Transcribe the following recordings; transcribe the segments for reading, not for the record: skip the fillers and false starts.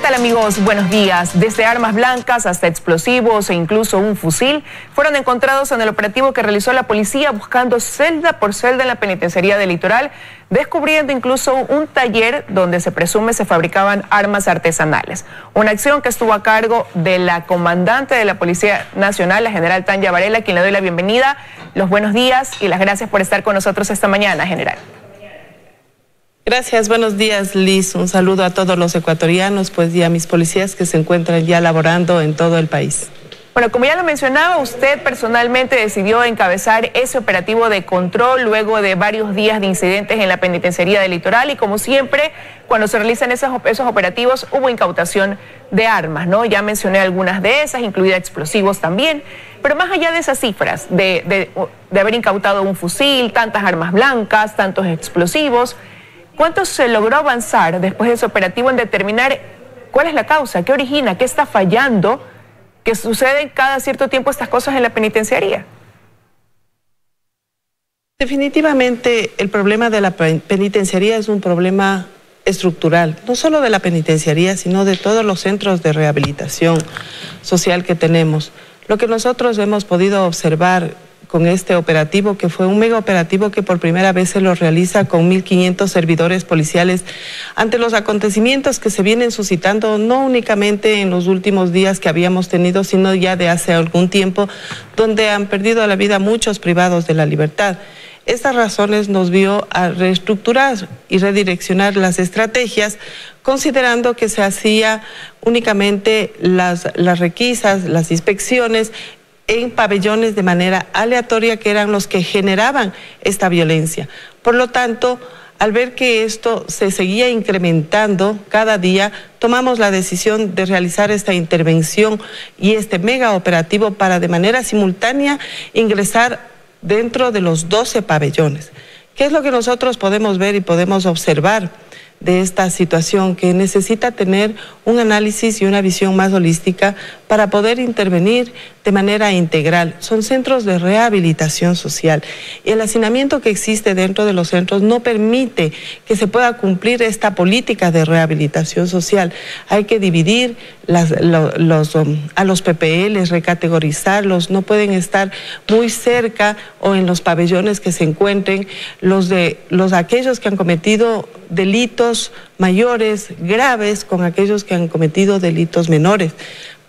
tal, amigos? Buenos días. Desde armas blancas hasta explosivos e incluso un fusil fueron encontrados en el operativo que realizó la policía buscando celda por celda en la penitenciaría del Litoral, descubriendo incluso un taller donde se presume se fabricaban armas artesanales. Una acción que estuvo a cargo de la comandante de la Policía Nacional, la general Tanya Varela, a quien le doy la bienvenida. Los buenos días y las gracias por estar con nosotros esta mañana, general. Gracias, buenos días, Liz. Un saludo a todos los ecuatorianos, pues, y a mis policías que se encuentran ya laborando en todo el país. Bueno, como ya lo mencionaba, usted personalmente decidió encabezar ese operativo de control luego de varios días de incidentes en la penitenciaría del Litoral y, como siempre, cuando se realizan esos operativos hubo incautación de armas, ¿no? Ya mencioné algunas de esas, incluidas explosivos también, pero más allá de esas cifras de haber incautado un fusil, tantas armas blancas, tantos explosivos, ¿cuánto se logró avanzar después de ese operativo en determinar cuál es la causa, qué origina, qué está fallando, que suceden cada cierto tiempo estas cosas en la penitenciaría? Definitivamente el problema de la penitenciaría es un problema estructural, no solo de la penitenciaría, sino de todos los centros de rehabilitación social que tenemos. Lo que nosotros hemos podido observar con este operativo, que fue un mega operativo que por primera vez se lo realiza con 1.500 servidores policiales ante los acontecimientos que se vienen suscitando no únicamente en los últimos días que habíamos tenido, sino ya de hace algún tiempo, donde han perdido la vida muchos privados de la libertad. Estas razones nos vio a reestructurar y redireccionar las estrategias, considerando que se hacía únicamente las requisas, las inspecciones en pabellones de manera aleatoria, que eran los que generaban esta violencia. Por lo tanto, al ver que esto se seguía incrementando cada día, tomamos la decisión de realizar esta intervención y este mega operativo para de manera simultánea ingresar dentro de los 12 pabellones. ¿Qué es lo que nosotros podemos ver y podemos observar de esta situación? Que necesita tener un análisis y una visión más holística para poder intervenir de manera integral. Son centros de rehabilitación social y el hacinamiento que existe dentro de los centros no permite que se pueda cumplir esta política de rehabilitación social. Hay que dividir a los PPLs, recategorizarlos, no pueden estar muy cerca o en los pabellones que se encuentren aquellos que han cometido delitos mayores, graves, con aquellos que han cometido delitos menores.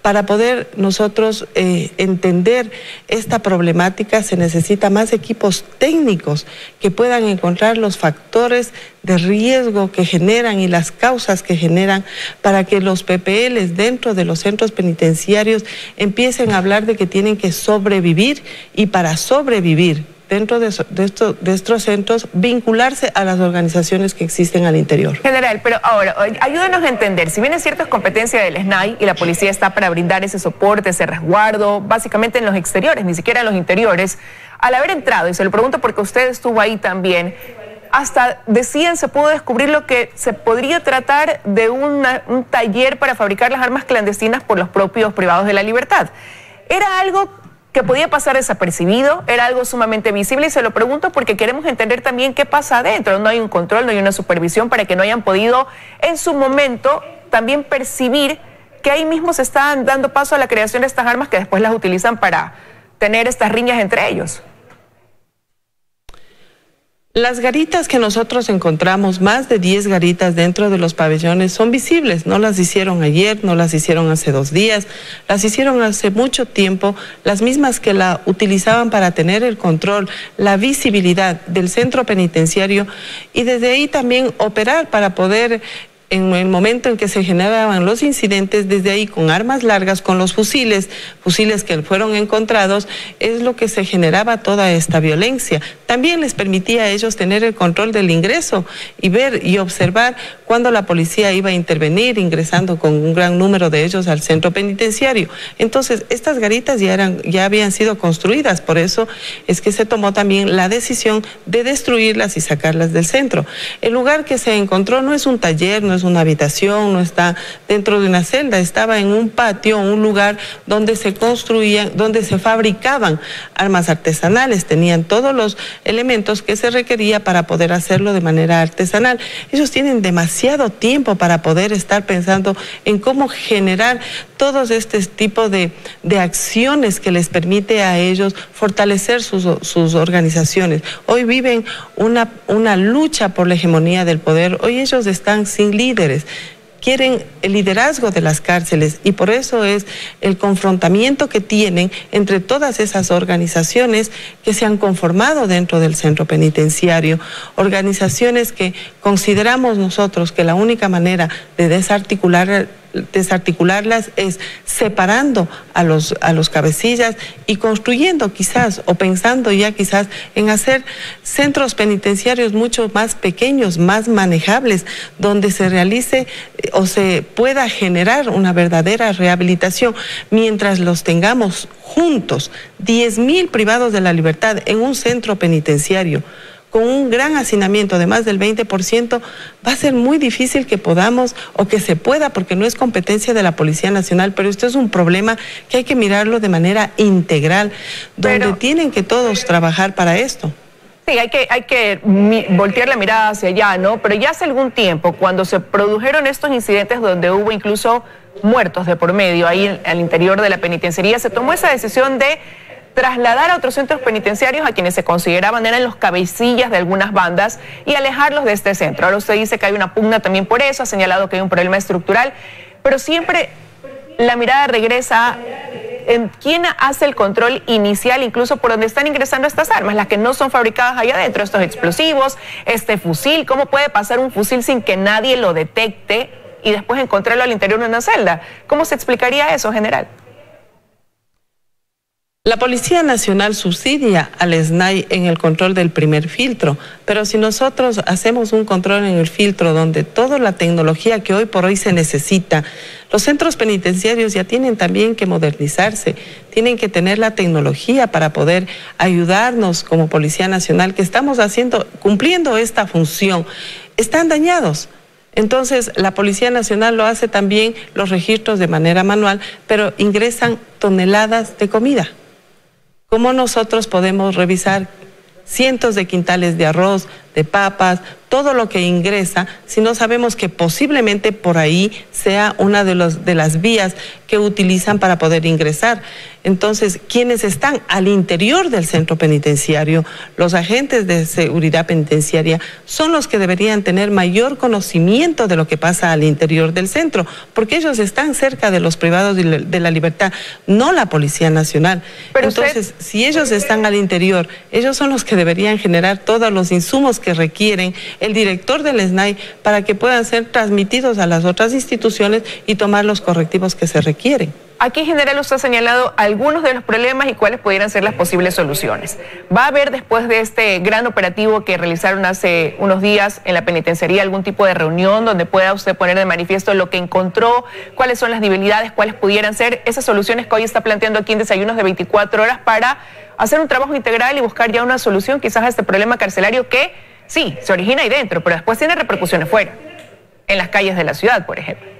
Para poder nosotros entender esta problemática se necesita más equipos técnicos que puedan encontrar los factores de riesgo que generan y las causas que generan para que los PPLs dentro de los centros penitenciarios empiecen a hablar de que tienen que sobrevivir y para sobrevivir dentro de estos centros, vincularse a las organizaciones que existen al interior. General, pero ahora, ayúdenos a entender, si bien es cierto es competencia del SNAI y la policía está para brindar ese soporte, ese resguardo, básicamente en los exteriores, ni siquiera en los interiores, al haber entrado, y se lo pregunto porque usted estuvo ahí también, hasta decían, se pudo descubrir lo que se podría tratar de un taller para fabricar las armas clandestinas por los propios privados de la libertad. Era algo que podía pasar desapercibido, era algo sumamente visible, y se lo pregunto porque queremos entender también qué pasa adentro. No hay un control, no hay una supervisión para que no hayan podido en su momento también percibir que ahí mismo se están dando paso a la creación de estas armas que después las utilizan para tener estas riñas entre ellos. Las garitas que nosotros encontramos, más de 10 garitas dentro de los pabellones, son visibles. No las hicieron ayer, no las hicieron hace 2 días, las hicieron hace mucho tiempo, las mismas que la utilizaban para tener el control, la visibilidad del centro penitenciario y desde ahí también operar para poder, en el momento en que se generaban los incidentes, desde ahí con armas largas, con los fusiles que fueron encontrados, es lo que se generaba toda esta violencia. También les permitía a ellos tener el control del ingreso y ver y observar cuando la policía iba a intervenir, ingresando con un gran número de ellos al centro penitenciario. Entonces, estas garitas ya habían sido construidas, por eso es que se tomó también la decisión de destruirlas y sacarlas del centro. El lugar que se encontró no es un taller, no es una habitación, no está dentro de una celda, estaba en un patio, un lugar donde se construían, donde se fabricaban armas artesanales, tenían todos los elementos que se requería para poder hacerlo de manera artesanal. Ellos tienen demasiado tiempo para poder estar pensando en cómo generar todos este tipo de acciones que les permite a ellos fortalecer sus organizaciones. Hoy viven una lucha por la hegemonía del poder. Hoy ellos están sin líderes. Quieren el liderazgo de las cárceles y por eso es el confrontamiento que tienen entre todas esas organizaciones que se han conformado dentro del centro penitenciario, organizaciones que consideramos nosotros que la única manera de desarticularlas es separando a los cabecillas y construyendo quizás o pensando ya quizás en hacer centros penitenciarios mucho más pequeños, más manejables, donde se realice o se pueda generar una verdadera rehabilitación mientras los tengamos juntos. 10.000 privados de la libertad en un centro penitenciario con un gran hacinamiento de más del 20%, va a ser muy difícil que podamos o que se pueda, porque no es competencia de la Policía Nacional, pero esto es un problema que hay que mirarlo de manera integral, donde tienen que todos trabajar para esto. Sí, hay que voltear la mirada hacia allá, ¿no? Pero ya hace algún tiempo, cuando se produjeron estos incidentes donde hubo incluso muertos de por medio ahí al interior de la penitenciaría, se tomó esa decisión de trasladar a otros centros penitenciarios a quienes se consideraban eran los cabecillas de algunas bandas y alejarlos de este centro. Ahora usted dice que hay una pugna también por eso, ha señalado que hay un problema estructural, pero siempre la mirada regresa en quién hace el control inicial, incluso por donde están ingresando estas armas, las que no son fabricadas allá adentro, estos explosivos, este fusil. ¿Cómo puede pasar un fusil sin que nadie lo detecte y después encontrarlo al interior de una celda? ¿Cómo se explicaría eso, general? La Policía Nacional subsidia al SNAI en el control del primer filtro, pero si nosotros hacemos un control en el filtro donde toda la tecnología que hoy por hoy se necesita, los centros penitenciarios ya tienen también que modernizarse, tienen que tener la tecnología para poder ayudarnos como Policía Nacional, que estamos cumpliendo esta función. Están dañados. Entonces, la Policía Nacional lo hace también los registros de manera manual, pero ingresan toneladas de comida. ¿Cómo nosotros podemos revisar cientos de quintales de arroz, de papas, todo lo que ingresa, si no sabemos que posiblemente por ahí sea una de las vías que utilizan para poder ingresar? Entonces, quienes están al interior del centro penitenciario, los agentes de seguridad penitenciaria, son los que deberían tener mayor conocimiento de lo que pasa al interior del centro, porque ellos están cerca de los privados de la libertad, no la Policía Nacional. Pero entonces, si ellos están al interior, ellos son los que deberían generar todos los insumos que requieren el director del SNAI para que puedan ser transmitidos a las otras instituciones y tomar los correctivos que se requieren. Aquí, general, usted ha señalado algunos de los problemas y cuáles pudieran ser las posibles soluciones. ¿Va a haber, después de este gran operativo que realizaron hace unos días en la penitenciaría, algún tipo de reunión donde pueda usted poner de manifiesto lo que encontró, cuáles son las debilidades, cuáles pudieran ser esas soluciones que hoy está planteando aquí en Desayunos de 24 horas para hacer un trabajo integral y buscar ya una solución quizás a este problema carcelario que sí, se origina ahí dentro, pero después tiene repercusiones fuera, en las calles de la ciudad, por ejemplo?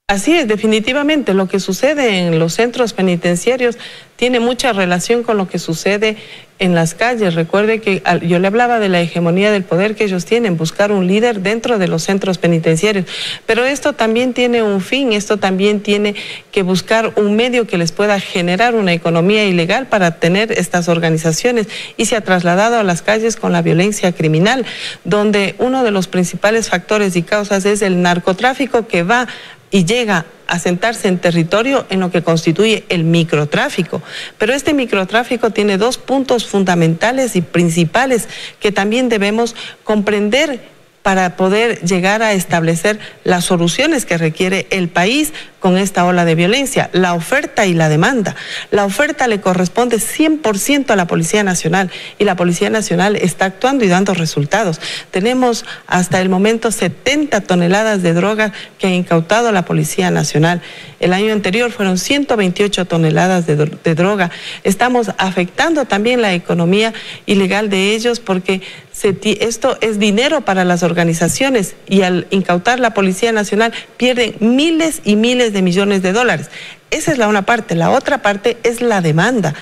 Así es, definitivamente lo que sucede en los centros penitenciarios tiene mucha relación con lo que sucede en las calles. Recuerde que yo le hablaba de la hegemonía del poder que ellos tienen, buscar un líder dentro de los centros penitenciarios. Pero esto también tiene un fin, esto también tiene que buscar un medio que les pueda generar una economía ilegal para tener estas organizaciones, y se ha trasladado a las calles con la violencia criminal, donde uno de los principales factores y causas es el narcotráfico que va y llega a sentarse en territorio en lo que constituye el microtráfico. Pero este microtráfico tiene dos puntos fundamentales y principales que también debemos comprender para poder llegar a establecer las soluciones que requiere el país con esta ola de violencia: la oferta y la demanda. La oferta le corresponde 100% a la Policía Nacional, y la Policía Nacional está actuando y dando resultados. Tenemos hasta el momento 70 toneladas de droga que ha incautado la Policía Nacional. El año anterior fueron 128 toneladas de droga. Estamos afectando también la economía ilegal de ellos porque esto es dinero para las organizaciones y al incautar la Policía Nacional pierden miles y miles de millones de dólares. Esa es la una parte. La otra parte es la demanda.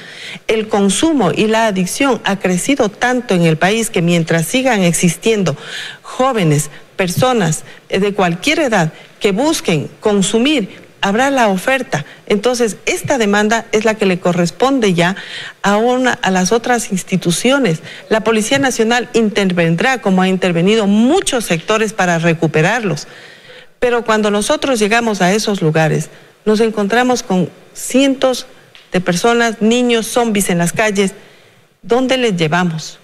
El consumo y la adicción ha crecido tanto en el país que mientras sigan existiendo jóvenes, personas de cualquier edad que busquen consumir, habrá la oferta. Entonces, esta demanda es la que le corresponde ya a las otras instituciones. La Policía Nacional intervendrá, como ha intervenido muchos sectores, para recuperarlos. Pero cuando nosotros llegamos a esos lugares, nos encontramos con cientos de personas, niños, zombies en las calles. ¿Dónde les llevamos?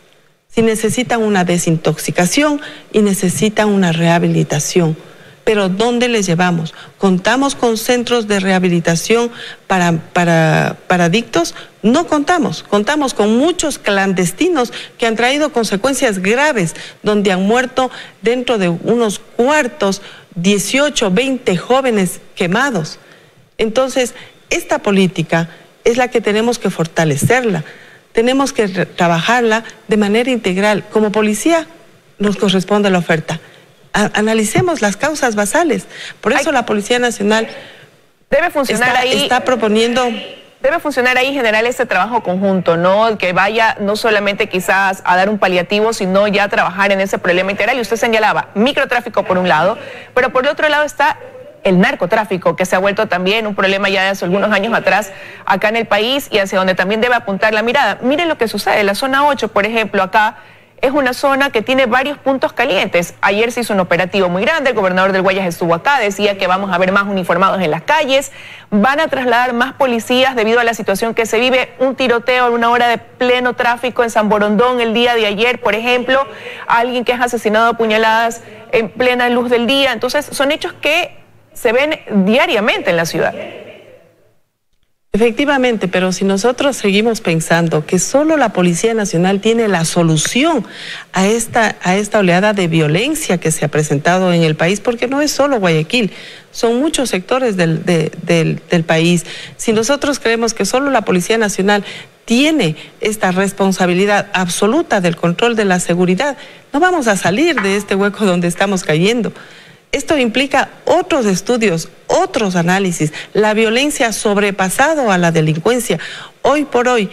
Si necesitan una desintoxicación y necesitan una rehabilitación. Pero ¿dónde les llevamos? ¿Contamos con centros de rehabilitación para adictos? No contamos. Contamos con muchos clandestinos que han traído consecuencias graves, donde han muerto dentro de unos cuartos 18, 20 jóvenes quemados. Entonces, esta política es la que tenemos que fortalecerla. Tenemos que trabajarla de manera integral. Como policía nos corresponde la oferta. Analicemos las causas basales. Por eso la Policía Nacional está proponiendo... Debe funcionar ahí, generar ese trabajo conjunto, ¿no? Que vaya no solamente quizás a dar un paliativo, sino ya a trabajar en ese problema integral. Y usted señalaba microtráfico por un lado, pero por el otro lado está el narcotráfico, que se ha vuelto también un problema ya de hace algunos años atrás acá en el país y hacia donde también debe apuntar la mirada. Miren lo que sucede. La zona 8, por ejemplo, acá es una zona que tiene varios puntos calientes. Ayer se hizo un operativo muy grande, el gobernador del Guayas estuvo acá, decía que vamos a ver más uniformados en las calles, van a trasladar más policías debido a la situación que se vive, un tiroteo a una hora de pleno tráfico en San Borondón el día de ayer, por ejemplo, alguien que es asesinado a puñaladas en plena luz del día. Entonces son hechos que se ven diariamente en la ciudad. Efectivamente, pero si nosotros seguimos pensando que solo la Policía Nacional tiene la solución a esta oleada de violencia que se ha presentado en el país, porque no es solo Guayaquil, son muchos sectores del país. Si nosotros creemos que solo la Policía Nacional tiene esta responsabilidad absoluta del control de la seguridad, no vamos a salir de este hueco donde estamos cayendo. Esto implica otros estudios, otros análisis. La violencia ha sobrepasado a la delincuencia. Hoy por hoy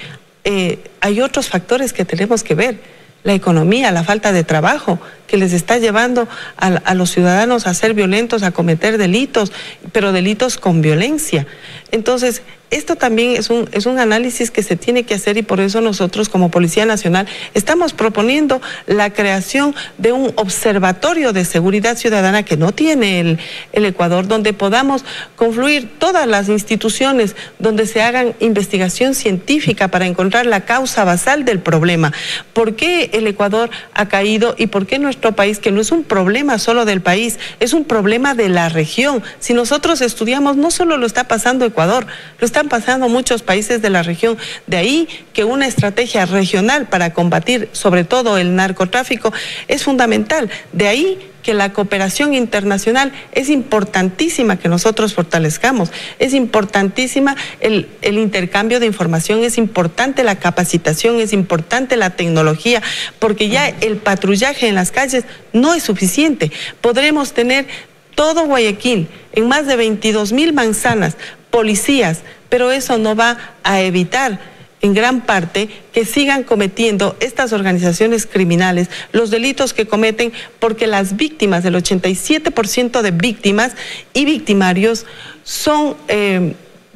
hay otros factores que tenemos que ver. La economía, la falta de trabajo que les está llevando a los ciudadanos a ser violentos, a cometer delitos, pero delitos con violencia. Entonces, esto también es un análisis que se tiene que hacer y por eso nosotros como Policía Nacional estamos proponiendo la creación de un observatorio de seguridad ciudadana que no tiene el Ecuador, donde podamos confluir todas las instituciones, donde se hagan investigación científica para encontrar la causa basal del problema. ¿Por qué el Ecuador ha caído y por qué nuestro país, que no es un problema solo del país, es un problema de la región? Si nosotros estudiamos, no solo lo está pasando Ecuador, lo están pasando muchos países de la región. De ahí que una estrategia regional para combatir sobre todo el narcotráfico es fundamental. De ahí que la cooperación internacional es importantísima que nosotros fortalezcamos, es importantísima el intercambio de información, es importante la capacitación, es importante la tecnología, porque ya el patrullaje en las calles no es suficiente. Podremos tener todo Guayaquil en más de 22,000 manzanas, policías, pero eso no va a evitar en gran parte que sigan cometiendo estas organizaciones criminales los delitos que cometen, porque las víctimas, el 87% de víctimas y victimarios son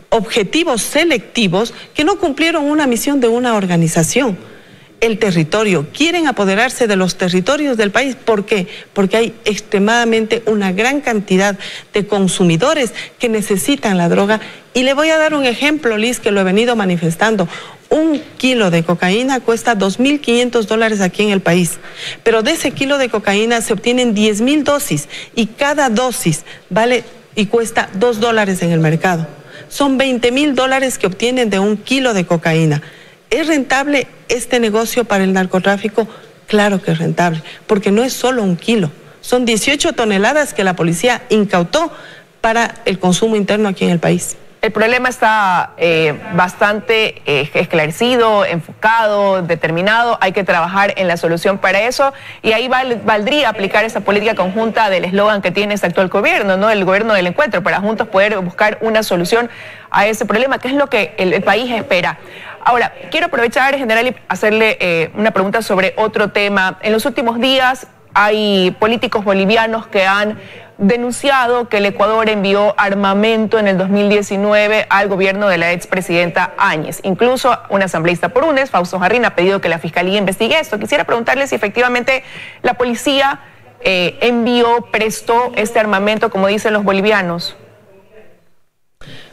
objetivos selectivos que no cumplieron una misión de una organización. El territorio, quieren apoderarse de los territorios del país. ¿Por qué? Porque hay extremadamente una gran cantidad de consumidores que necesitan la droga. Y le voy a dar un ejemplo, Liz, que lo he venido manifestando. 1 kilo de cocaína cuesta $2.500 aquí en el país, pero de ese kilo de cocaína se obtienen 10,000 dosis y cada dosis vale y cuesta $2 en el mercado. Son $20,000 que obtienen de 1 kilo de cocaína. ¿Es rentable este negocio para el narcotráfico? Claro que es rentable, porque no es solo 1 kilo, son 18 toneladas que la policía incautó para el consumo interno aquí en el país. El problema está bastante esclarecido, enfocado, determinado. Hay que trabajar en la solución para eso. Y ahí valdría aplicar esa política conjunta del eslogan que tiene este actual gobierno, ¿no? El gobierno del encuentro, para juntos poder buscar una solución a ese problema, que es lo que el país espera. Ahora, quiero aprovechar, general, y hacerle una pregunta sobre otro tema. En los últimos días hay políticos bolivianos que han denunciado que el Ecuador envió armamento en el 2019 al gobierno de la expresidenta Áñez. Incluso un asambleísta por UNES, Fausto Jarrín, ha pedido que la Fiscalía investigue esto. Quisiera preguntarle si efectivamente la policía prestó este armamento, como dicen los bolivianos.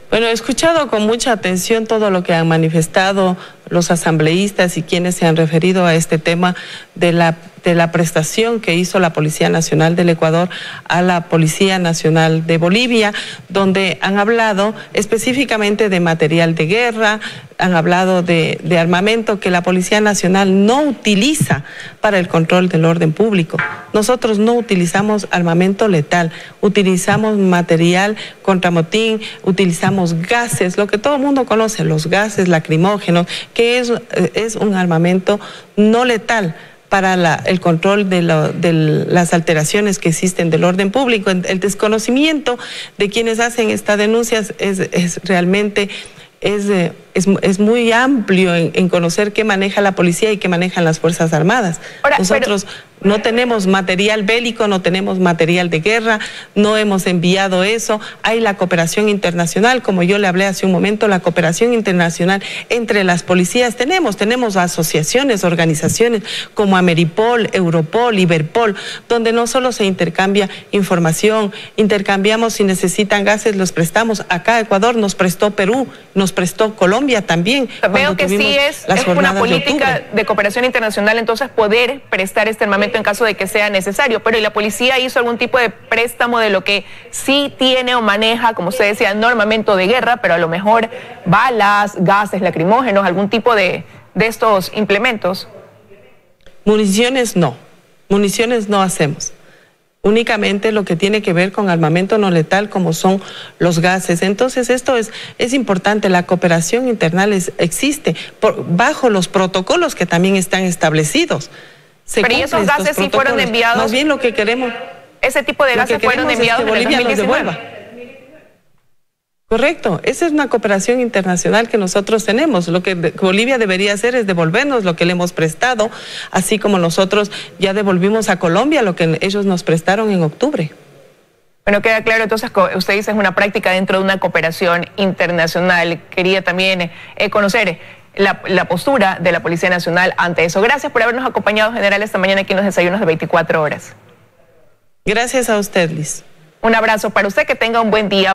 Bueno, he escuchado con mucha atención todo lo que han manifestado los asambleístas y quienes se han referido a este tema de la prestación que hizo la Policía Nacional del Ecuador a la Policía Nacional de Bolivia, donde han hablado específicamente de material de guerra, han hablado de armamento que la Policía Nacional no utiliza para el control del orden público. Nosotros no utilizamos armamento letal, utilizamos material contra motín, utilizamos gases, lo que todo el mundo conoce, los gases lacrimógenos, que es un armamento no letal para el control de las alteraciones que existen del orden público. El desconocimiento de quienes hacen estas denuncias es realmente muy amplio en conocer qué maneja la policía y qué manejan las Fuerzas Armadas. Ahora, nosotros no tenemos material bélico, no tenemos material de guerra, no hemos enviado eso. Hay la cooperación internacional, como yo le hablé hace un momento, la cooperación internacional entre las policías. Tenemos asociaciones, organizaciones como Ameripol, Europol, Iberpol, donde no solo se intercambia información, intercambiamos si necesitan gases, los prestamos. Acá Ecuador nos prestó Perú, nos prestó Colombia también. Veo que sí es una política de cooperación internacional, entonces poder prestar este armamento en caso de que sea necesario. Pero ¿y la policía hizo algún tipo de préstamo de lo que sí tiene o maneja, como usted decía, no armamento de guerra, pero a lo mejor balas, gases lacrimógenos, algún tipo de estos implementos? Municiones no hacemos. Únicamente lo que tiene que ver con armamento no letal, como son los gases. Entonces esto es importante, la cooperación internacional existe bajo los protocolos que también están establecidos. Pero ¿y esos gases sí fueron enviados? Más bien lo que queremos... Ese tipo de gases fueron enviados en el 2019. Correcto, esa es una cooperación internacional que nosotros tenemos. Lo que Bolivia debería hacer es devolvernos lo que le hemos prestado, así como nosotros ya devolvimos a Colombia lo que ellos nos prestaron en octubre. Bueno, queda claro, entonces usted dice es una práctica dentro de una cooperación internacional. Quería también conocer la postura de la Policía Nacional ante eso. Gracias por habernos acompañado, general, esta mañana aquí en los desayunos de 24 horas. Gracias a usted, Liz. Un abrazo para usted, que tenga un buen día.